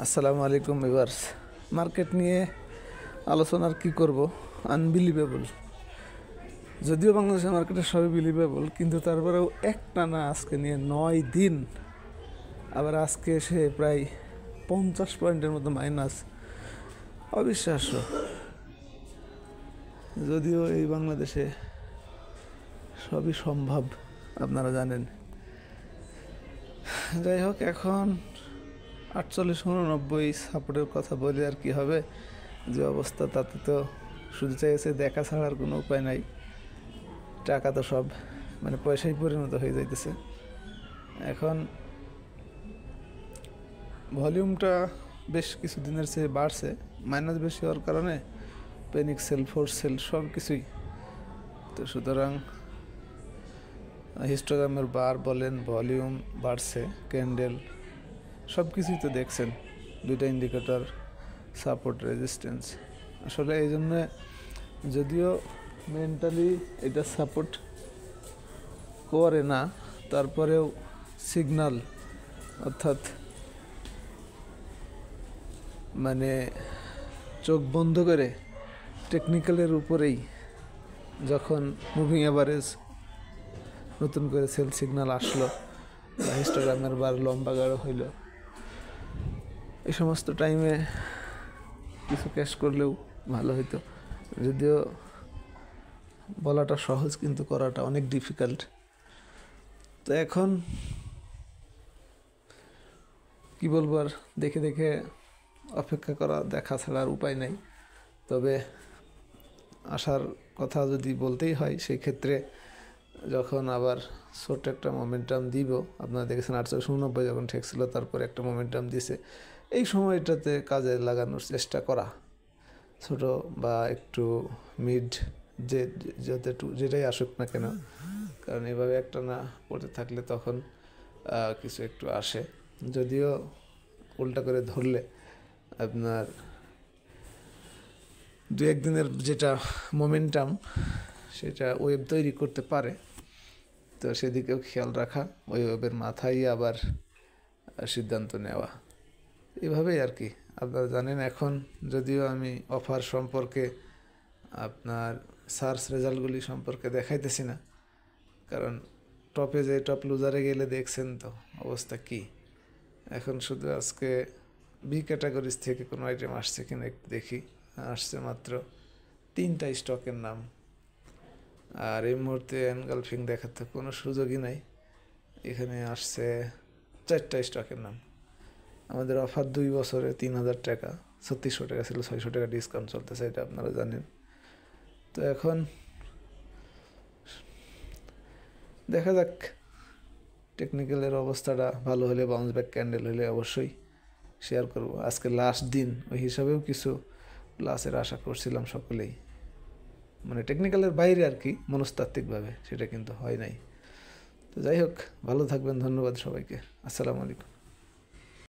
আসসালামু আলাইকুম viewers. Market নিয়ে আলোচনার কি করব, আনবিলিভেবল। যদিও বাংলাদেশের মার্কেটে সবই বিলিভেবল, কিন্তু তারপরেও একটানা আজকে নিয়ে 9 দিন, আবার আজকে এসে প্রায় 50 পয়েন্টের মতো মাইনাস। অবিশ্বাস্য। যদিও এই বাংলাদেশে সবই সম্ভব, আপনারা জানেন। যাই হোক, এখন 48-89 সাপোর্টের কথা বলে আর কি হবে। যে অবস্থা তাতে তো শুধু চাইছে দেখা ছাড়ার কোনো উপায় নাই। টাকা তো সব পয়সায় পরিণত হয়ে যাইতেছে। এখন ভলিউমটা বেশ কিছু দিনের চেয়ে বাড়ছে, মাইনাস বেশি হওয়ার কারণে প্যানিক সেল, ফোর্স সেল সব কিছুই। তো সুতরাং হিস্টোগ্রামের বার বলেন, ভলিউম বাড়ছে, ক্যান্ডেল সব কিছুই তো দেখছেন, দুইটা ইন্ডিকেটর, সাপোর্ট, রেজিস্ট্যান্স। আসলে এই জন্য যদিও মেন্টালি এটা সাপোর্ট করে না, তারপরেও সিগনাল, অর্থাৎ চোখ বন্ধ করে টেকনিক্যালের উপরেই যখন মুভিং অ্যাভারেজ নতুন করে সেল সিগন্যাল আসলো, বা হিস্টোগ্রামের বার লম্বা গাঢ় হইল, এই সমস্ত টাইমে কিছু ক্যাশ করলেও ভালো হইতো। যদিও বলাটা সহজ, কিন্তু করাটা অনেক ডিফিকাল্ট। তো এখন কি বলবো, আর দেখে দেখে অপেক্ষা করা, দেখা ছাড়া আর উপায় নাই। তবে আসার কথা যদি বলতেই হয়, সেই ক্ষেত্রে যখন আবার ছোট্ট একটা মোমেন্টাম দিব, আপনারা দেখেছেন 890 যখন ঠেকছিল, তারপরে একটা মোমেন্টাম দিছে। এই সময়টাতে কাজে লাগানোর চেষ্টা করা, ছোট বা একটু মিড, যেটাই আসুক না কেন, কারণ এভাবে একটা না পড়তে থাকলে তখন কিছু একটু আসে। যদিও উল্টা করে ধরলে আপনার 2-1 দিনের যেটা মোমেন্টাম, সেটা ওয়েব তৈরি করতে পারে। তো সেদিকেও খেয়াল রাখা, ওই ওয়েবের মাথায় আবার সিদ্ধান্ত নেওয়া, এভাবেই আর কি। আপনারা জানেন, এখন যদিও আমি অফার সম্পর্কে, আপনার সার্চ রেজাল্টগুলি সম্পর্কে দেখাইতেছি না, কারণ টপে যে টপ লুজারে গেলে দেখছেন তো অবস্থা কি। এখন শুধু আজকে বি ক্যাটাগরিজ থেকে কোনো আইটেম আসছে কিনা একটু দেখি। আসছে মাত্র 3টা স্টকের নাম, আর এই মুহূর্তে এনগালফিং দেখাতে কোনো সুযোগই নাই। এখানে আসছে 4টা স্টকের নাম। আমাদের অফার 2 বছরে 3000 টাকা, 3600 টাকা ছিল, 600 টাকা ডিসকাউন্ট চলতেছে, এটা আপনারা জানেন। তো এখন দেখা যাক, টেকনিক্যালের অবস্থাটা ভালো হলে, বাউন্স ব্যাক ক্যান্ডেল হলে অবশ্যই শেয়ার করব। আজকে লাস্ট দিন, ওই হিসাবেও কিছু প্লাসের আশা করছিলাম সকলেই, টেকনিক্যালের বাইরে আর কি, মনস্তাত্ত্বিকভাবে, সেটা কিন্তু হয় নাই। তো যাই হোক, ভালো থাকবেন, ধন্যবাদ সবাইকে, আসসালামু আলাইকুম।